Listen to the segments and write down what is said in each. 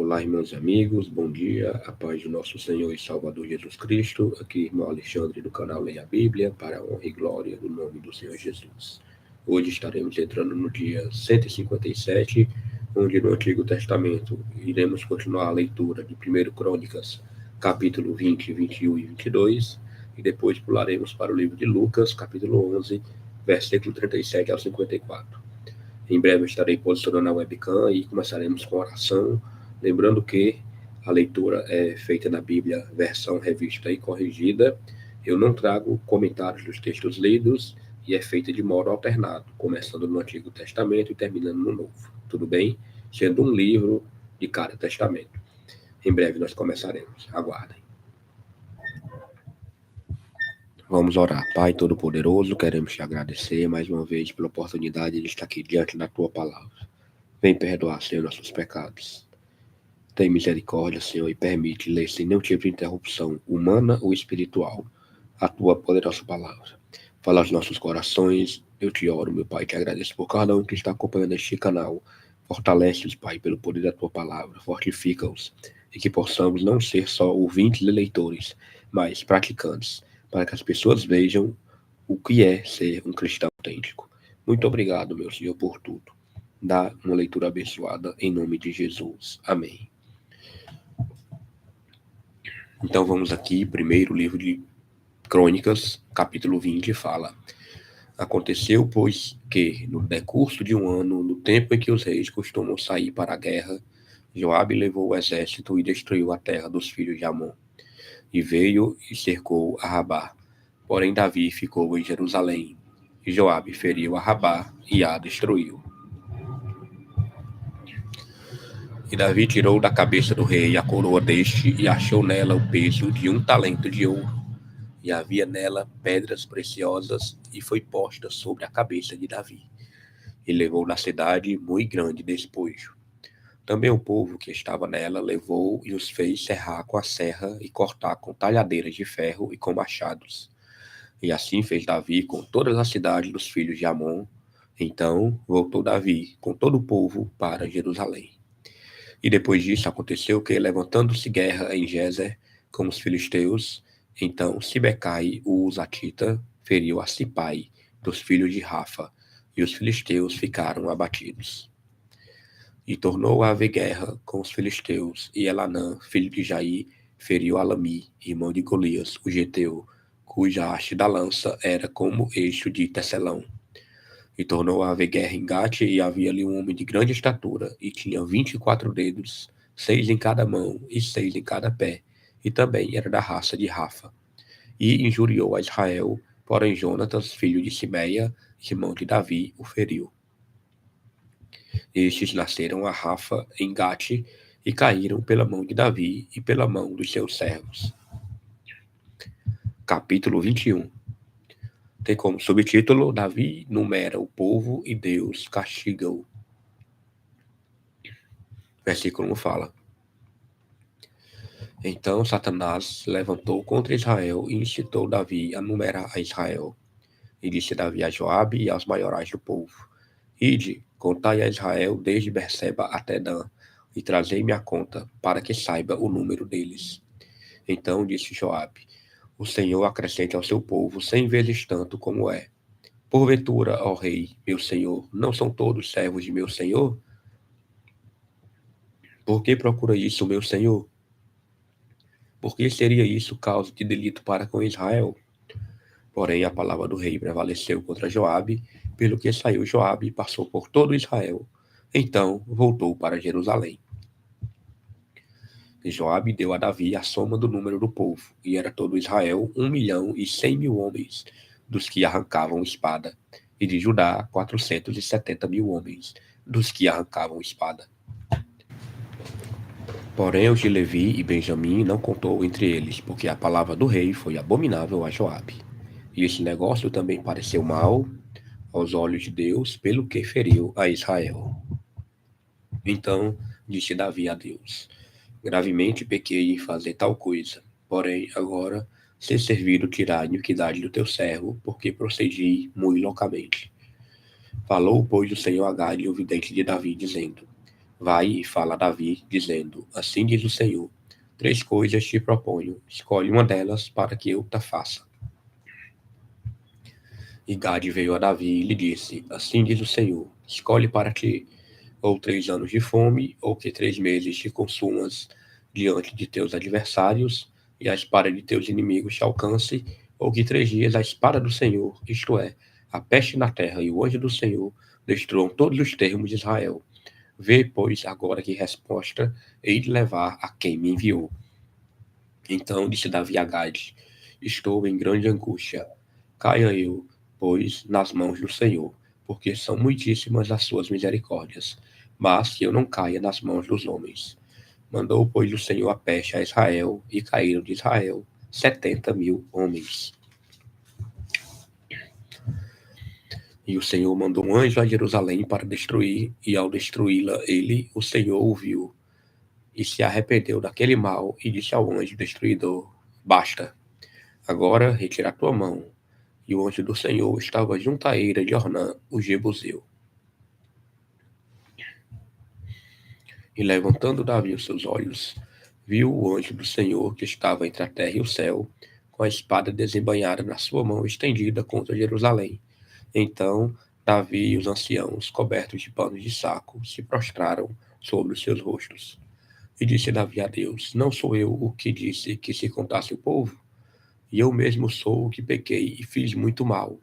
Olá, irmãos e amigos, bom dia, a paz do nosso Senhor e Salvador Jesus Cristo. Aqui, irmão Alexandre, do canal Leia a Bíblia, para a honra e glória do nome do Senhor Jesus. Hoje estaremos entrando no dia 157, onde no Antigo Testamento iremos continuar a leitura de 1 Crônicas, capítulo 20, 21 e 22, e depois pularemos para o livro de Lucas, capítulo 11, versículo 37 ao 54. Em breve eu estarei posicionando a webcam e começaremos com oração. Lembrando que a leitura é feita na Bíblia, versão revista e corrigida. Eu não trago comentários dos textos lidos e é feita de modo alternado, começando no Antigo Testamento e terminando no Novo. Tudo bem? Sendo um livro de cada testamento. Em breve nós começaremos. Aguardem. Vamos orar. Pai Todo-Poderoso, queremos te agradecer mais uma vez pela oportunidade de estar aqui diante da tua palavra. Vem perdoar, Senhor, nossos pecados. Tem misericórdia, Senhor, e permite ler sem nenhum tipo de interrupção, humana ou espiritual, a tua poderosa palavra. Fala aos nossos corações. Eu te oro, meu Pai, te agradeço por cada um que está acompanhando este canal. Fortalece-os, Pai, pelo poder da tua palavra. Fortifica-os. E que possamos não ser só ouvintes e leitores, mas praticantes, para que as pessoas vejam o que é ser um cristão autêntico. Muito obrigado, meu Senhor, por tudo. Dá uma leitura abençoada em nome de Jesus. Amém. Então vamos aqui, primeiro livro de Crônicas, capítulo 20, fala: Aconteceu, pois, que, no decurso de um ano, no tempo em que os reis costumam sair para a guerra, Joabe levou o exército e destruiu a terra dos filhos de Amon, e veio e cercou a Rabá. Porém Davi ficou em Jerusalém, e Joabe feriu a Rabá e a destruiu. E Davi tirou da cabeça do rei a coroa deste e achou nela o peso de 1 talento de ouro. E havia nela pedras preciosas, e foi posta sobre a cabeça de Davi. E levou na cidade muito grande despojo. Também o povo que estava nela levou e os fez serrar com a serra e cortar com talhadeiras de ferro e com machados. E assim fez Davi com todas as cidades dos filhos de Amon. Então voltou Davi com todo o povo para Jerusalém. E depois disso aconteceu que, levantando-se guerra em Gezer com os filisteus, então Sibecai, o Husatita, feriu a Sipai, dos filhos de Rafa, e os filisteus ficaram abatidos. E tornou a haver guerra com os filisteus, e Elanã, filho de Jair, feriu Alami, irmão de Golias, o geteu, cuja haste da lança era como eixo de tecelão. E tornou a haver guerra em Gate, e havia ali um homem de grande estatura, e tinha 24 dedos, 6 em cada mão e 6 em cada pé, e também era da raça de Rafa. E injuriou a Israel, porém Jonatas, filho de Simeia, irmão de Davi, o feriu. Estes nasceram a Rafa em Gate, e caíram pela mão de Davi e pela mão dos seus servos. Capítulo 21. Tem como subtítulo: Davi numera o povo e Deus castiga-o. Versículo 1 fala: Então Satanás levantou contra Israel e incitou Davi a numerar a Israel. E disse Davi a Joabe e aos maiorais do povo: Ide, contai a Israel desde Berseba até Dan, e trazei-me a conta, para que saiba o número deles. Então disse Joabe: O Senhor acrescente ao seu povo 100 vezes tanto como é. Porventura, ó rei, meu senhor, não são todos servos de meu senhor? Por que procura isso, meu senhor? Por que seria isso causa de delito para com Israel? Porém, a palavra do rei prevaleceu contra Joabe, pelo que saiu Joabe e passou por todo Israel. Então, voltou para Jerusalém. E Joabe deu a Davi a soma do número do povo, e era todo Israel 1.100.000 homens, dos que arrancavam espada, e de Judá 470.000 homens, dos que arrancavam espada. Porém, os de Levi e Benjamim não contou entre eles, porque a palavra do rei foi abominável a Joabe. E esse negócio também pareceu mal aos olhos de Deus, pelo que feriu a Israel. Então disse Davi a Deus: Gravemente pequei em fazer tal coisa, porém agora ser servido tirar a iniquidade do teu servo, porque procedi muito loucamente. Falou, pois, o Senhor a Gade, o vidente de Davi, dizendo: Vai e fala a Davi, dizendo: Assim diz o Senhor, 3 coisas te proponho, escolhe uma delas para que eu te faça. E Gade veio a Davi e lhe disse: Assim diz o Senhor, escolhe para ti, ou 3 anos de fome, ou que 3 meses te consumas diante de teus adversários, e a espada de teus inimigos te alcance, ou que 3 dias a espada do Senhor, isto é, a peste na terra e o anjo do Senhor, destruam todos os termos de Israel. Vê, pois, agora que resposta hei de levar a quem me enviou. Então disse Davi a Gade: Estou em grande angústia. Caia eu, pois, nas mãos do Senhor, porque são muitíssimas as suas misericórdias, mas que eu não caia nas mãos dos homens. Mandou, pois, o Senhor a peste a Israel, e caíram de Israel 70.000 homens. E o Senhor mandou um anjo a Jerusalém para destruir, e ao destruí-la, ele, o Senhor, ouviu, e se arrependeu daquele mal, e disse ao anjo destruidor: Basta, agora retira a tua mão. E o anjo do Senhor estava junto à eira de Ornã, o Jebuseu. E levantando Davi os seus olhos, viu o anjo do Senhor que estava entre a terra e o céu, com a espada desembainhada na sua mão estendida contra Jerusalém. Então Davi e os anciãos, cobertos de panos de saco, se prostraram sobre os seus rostos. E disse Davi a Deus: Não sou eu o que disse que se contasse o povo? E eu mesmo sou o que pequei e fiz muito mal.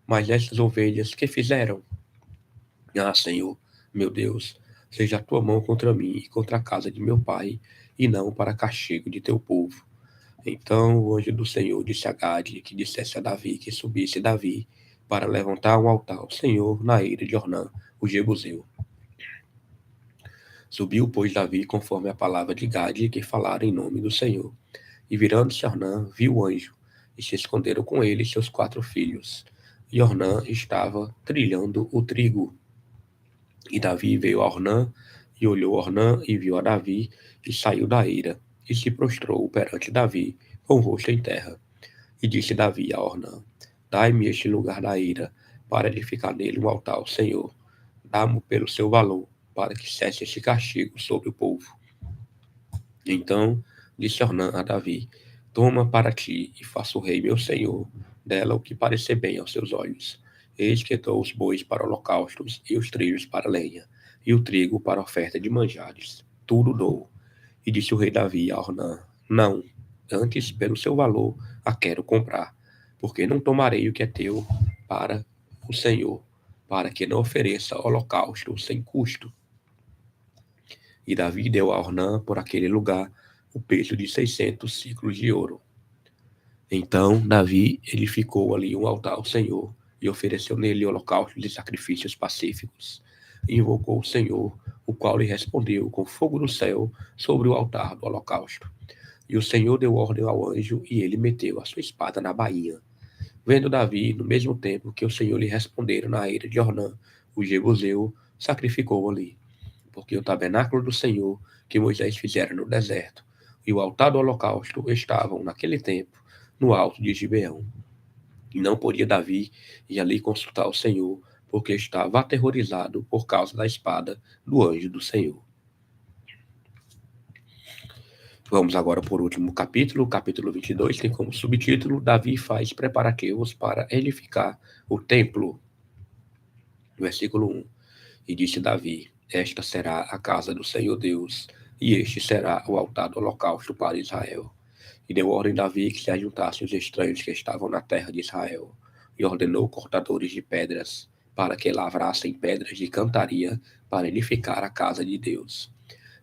Mas estas ovelhas, que fizeram? Ah, Senhor, meu Deus, seja a tua mão contra mim e contra a casa de meu pai, e não para castigo de teu povo. Então o anjo do Senhor disse a Gade que dissesse a Davi que subisse Davi para levantar um altar ao Senhor na eira de Ornã, o Jebuseu. Subiu, pois, Davi conforme a palavra de Gade que falara em nome do Senhor. E virando-se Ornã, viu o anjo, e se esconderam com ele seus 4 filhos. E Ornã estava trilhando o trigo. E Davi veio a Ornã, e olhou Ornã, e viu a Davi, e saiu da eira, e se prostrou perante Davi, com o rosto em terra. E disse Davi a Ornã: Dai-me este lugar da eira, para edificar nele um altar ao Senhor. Dá-mo pelo seu valor, para que cesse este castigo sobre o povo. Então disse Ornã a Davi: Toma para ti, e faça o rei meu senhor dela o que parecer bem aos seus olhos. Eis que dou os bois para holocaustos, e os trilhos para lenha, e o trigo para oferta de manjares. Tudo dou. E disse o rei Davi a Ornã: Não, antes pelo seu valor a quero comprar, porque não tomarei o que é teu para o Senhor, para que não ofereça holocausto sem custo. E Davi deu a Ornã por aquele lugar o peso de 600 ciclos de ouro. Então Davi edificou ali um altar ao Senhor e ofereceu nele holocaustos e sacrifícios pacíficos. E invocou o Senhor, o qual lhe respondeu com fogo do céu sobre o altar do holocausto. E o Senhor deu ordem ao anjo, e ele meteu a sua espada na bainha. Vendo Davi, no mesmo tempo que o Senhor lhe respondera na eira de Ornã, o Jebuseu, sacrificou ali. Porque o tabernáculo do Senhor, que Moisés fizera no deserto, e o altar do holocausto estavam, naquele tempo, no alto de Gibeão. E não podia Davi ir ali consultar o Senhor, porque estava aterrorizado por causa da espada do anjo do Senhor. Vamos agora por último capítulo, capítulo 22, tem como subtítulo: Davi faz preparativos para edificar o templo. Versículo 1. E disse Davi: Esta será a casa do Senhor Deus, e este será o altar do holocausto para Israel. E deu ordem Davi que se ajuntassem os estranhos que estavam na terra de Israel, e ordenou cortadores de pedras, para que lavrassem pedras de cantaria para edificar a casa de Deus.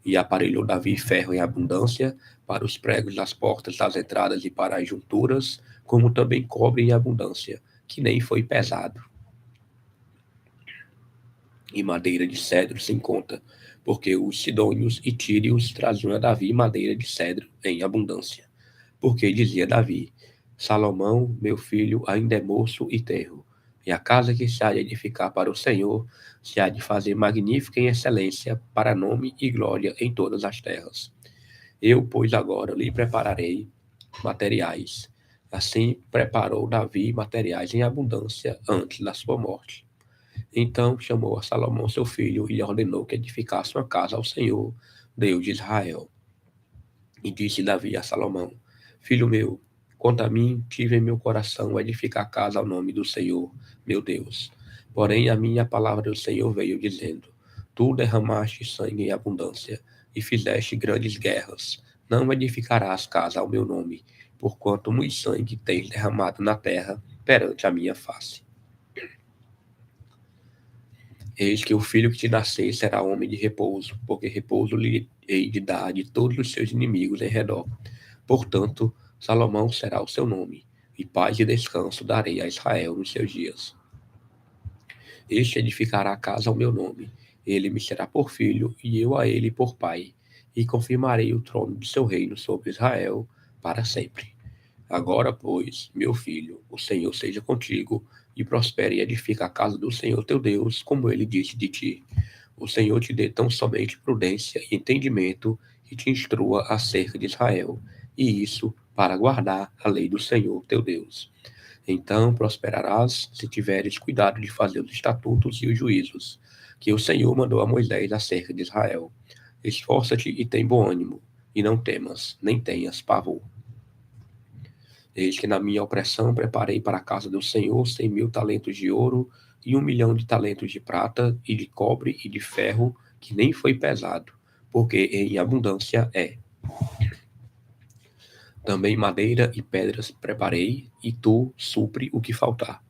E aparelhou Davi ferro em abundância para os pregos das portas das entradas e para as junturas, como também cobre em abundância, que nem foi pesado. E madeira de cedro sem conta, porque os sidônios e tírios traziam a Davi madeira de cedro em abundância. Porque dizia Davi: Salomão, meu filho, ainda é moço e tenro, e a casa que se há de edificar para o Senhor se há de fazer magnífica em excelência, para nome e glória em todas as terras. Eu, pois, agora lhe prepararei materiais. Assim preparou Davi materiais em abundância antes da sua morte. Então chamou a Salomão seu filho e lhe ordenou que edificasse uma casa ao Senhor, Deus de Israel. E disse Davi a Salomão: Filho meu, quanto a mim, tive em meu coração edificar casa ao nome do Senhor, meu Deus. Porém, a minha palavra do Senhor veio dizendo: Tu derramaste sangue em abundância e fizeste grandes guerras. Não edificarás casa ao meu nome, porquanto muito sangue tens derramado na terra perante a minha face. Eis que o filho que te nascer será homem de repouso, porque repouso lhe hei de dar de todos os seus inimigos em redor. Portanto, Salomão será o seu nome, e paz e descanso darei a Israel nos seus dias. Este edificará a casa ao meu nome, ele me será por filho, e eu a ele por pai, e confirmarei o trono de seu reino sobre Israel para sempre. Agora, pois, meu filho, o Senhor seja contigo, e prospere e edifica a casa do Senhor teu Deus, como ele disse de ti. O Senhor te dê tão somente prudência e entendimento, e te instrua acerca de Israel, e isso para guardar a lei do Senhor teu Deus. Então prosperarás se tiveres cuidado de fazer os estatutos e os juízos, que o Senhor mandou a Moisés acerca de Israel. Esforça-te e tem bom ânimo, e não temas, nem tenhas pavor. Eis que na minha opressão preparei para a casa do Senhor 100.000 talentos de ouro e 1.000.000 de talentos de prata e de cobre e de ferro, que nem foi pesado, porque em abundância é. Também madeira e pedras preparei, e tu supre o que faltar.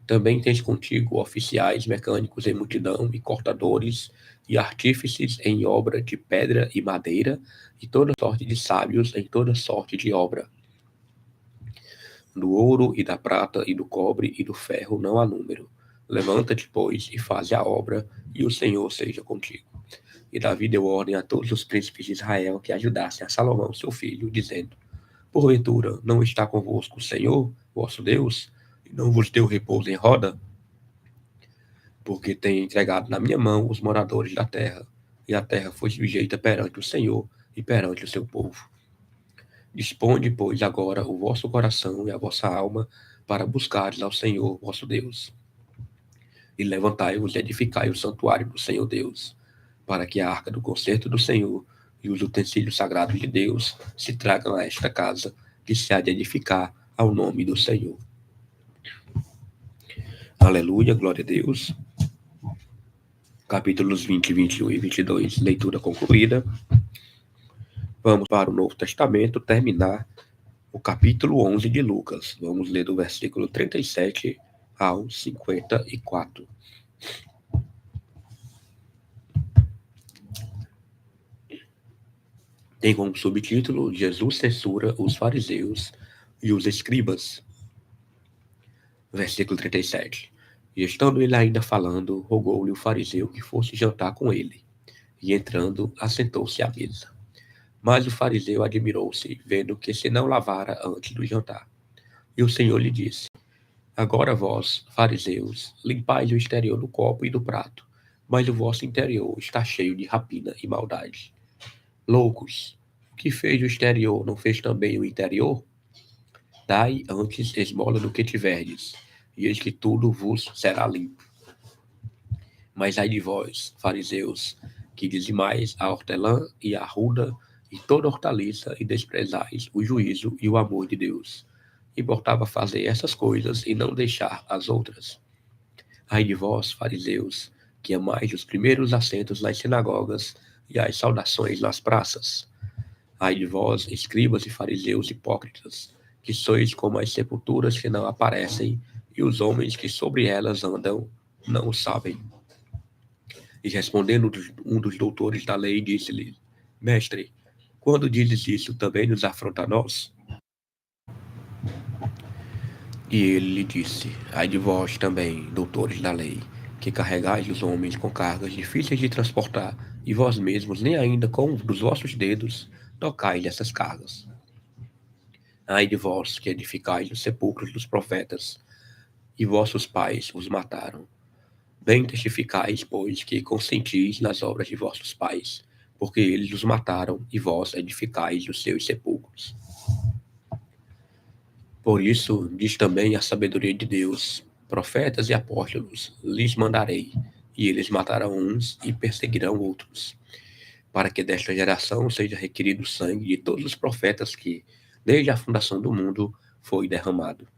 Também tens contigo oficiais mecânicos em multidão, e cortadores, e artífices em obra de pedra e madeira, e toda sorte de sábios em toda sorte de obra. Do ouro e da prata e do cobre e do ferro não há número. Levanta-te, pois, e faze a obra, e o Senhor seja contigo. E Davi deu ordem a todos os príncipes de Israel que ajudassem a Salomão, seu filho, dizendo: Porventura, não está convosco o Senhor, vosso Deus, e não vos deu repouso em roda? Porque tem entregado na minha mão os moradores da terra, e a terra foi sujeita perante o Senhor e perante o seu povo. Disponde, pois, agora o vosso coração e a vossa alma para buscares ao Senhor vosso Deus. E levantai-vos e edificai o santuário do Senhor Deus, para que a arca do concerto do Senhor e os utensílios sagrados de Deus se tragam a esta casa, que se há de edificar ao nome do Senhor. Aleluia, glória a Deus. Capítulos 20, 21 e 22, leitura concluída. Vamos para o Novo Testamento, terminar o capítulo 11 de Lucas. Vamos ler do versículo 37 ao 54. Tem como subtítulo: Jesus censura os fariseus e os escribas. Versículo 37. E estando ele ainda falando, rogou-lhe o fariseu que fosse jantar com ele. E entrando, assentou-se à mesa. Mas o fariseu admirou-se, vendo que se não lavara antes do jantar. E o Senhor lhe disse: Agora vós, fariseus, limpais o exterior do copo e do prato, mas o vosso interior está cheio de rapina e maldade. Loucos, o que fez o exterior não fez também o interior? Dai antes esmola do que tiverdes, e eis que tudo vos será limpo. Mas ai de vós, fariseus, que dizimais a hortelã e a arruda e toda hortaliça, e desprezais o juízo e o amor de Deus. Importava fazer essas coisas e não deixar as outras. Ai de vós, fariseus, que amais os primeiros assentos nas sinagogas e as saudações nas praças. Ai de vós, escribas e fariseus hipócritas, que sois como as sepulturas que não aparecem, e os homens que sobre elas andam não o sabem. E respondendo um dos doutores da lei, disse-lhe: Mestre, quando dizes isso, também nos afronta a nós? E ele lhe disse: Ai de vós também, doutores da lei, que carregais os homens com cargas difíceis de transportar, e vós mesmos nem ainda com um dos vossos dedos tocais nessas cargas. Ai de vós que edificais os sepulcros dos profetas, e vossos pais os mataram. Bem testificais, pois, que consentis nas obras de vossos pais, porque eles os mataram, e vós edificais os seus sepulcros. Por isso, diz também a sabedoria de Deus: Profetas e apóstolos lhes mandarei, e eles matarão uns e perseguirão outros, para que desta geração seja requerido o sangue de todos os profetas que, desde a fundação do mundo, foi derramado,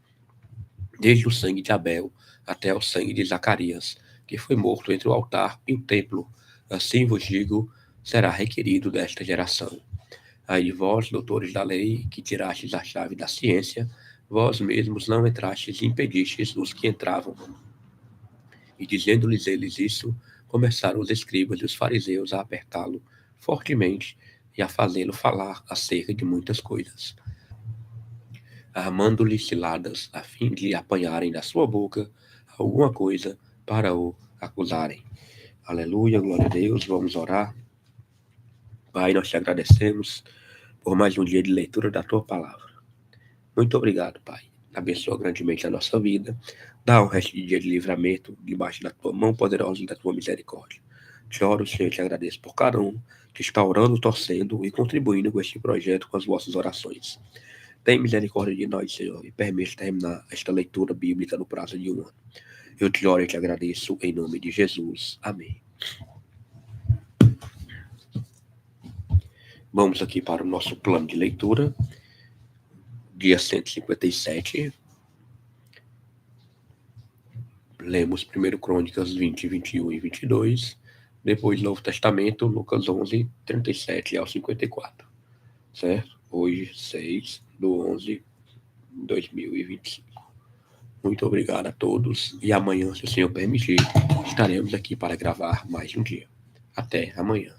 desde o sangue de Abel até o sangue de Zacarias, que foi morto entre o altar e o templo. Assim vos digo, será requerido desta geração. Aí vós, doutores da lei, que tirastes a chave da ciência, vós mesmos não entrastes e impedistes os que entravam. E dizendo-lhes eles isso, começaram os escribas e os fariseus a apertá-lo fortemente e a fazê-lo falar acerca de muitas coisas, armando-lhe ciladas a fim de apanharem da sua boca alguma coisa para o acusarem. Aleluia, glória a Deus, vamos orar. Pai, nós te agradecemos por mais um dia de leitura da tua palavra. Muito obrigado, Pai. Abençoa grandemente a nossa vida. Dá um resto de dia de livramento debaixo da tua mão poderosa e da tua misericórdia. Te oro, Senhor, e te agradeço por cada um que está orando, torcendo e contribuindo com este projeto com as vossas orações. Tem misericórdia de nós, Senhor, e permite terminar esta leitura bíblica no prazo de um ano. Eu te oro e te agradeço em nome de Jesus. Amém. Vamos aqui para o nosso plano de leitura. Dia 157. Lemos 1 Crônicas 20, 21 e 22. Depois, Novo Testamento, Lucas 11, 37 ao 54. Certo? Hoje, 6/11/2025. Muito obrigado a todos. E amanhã, se o Senhor permitir, estaremos aqui para gravar mais um dia. Até amanhã.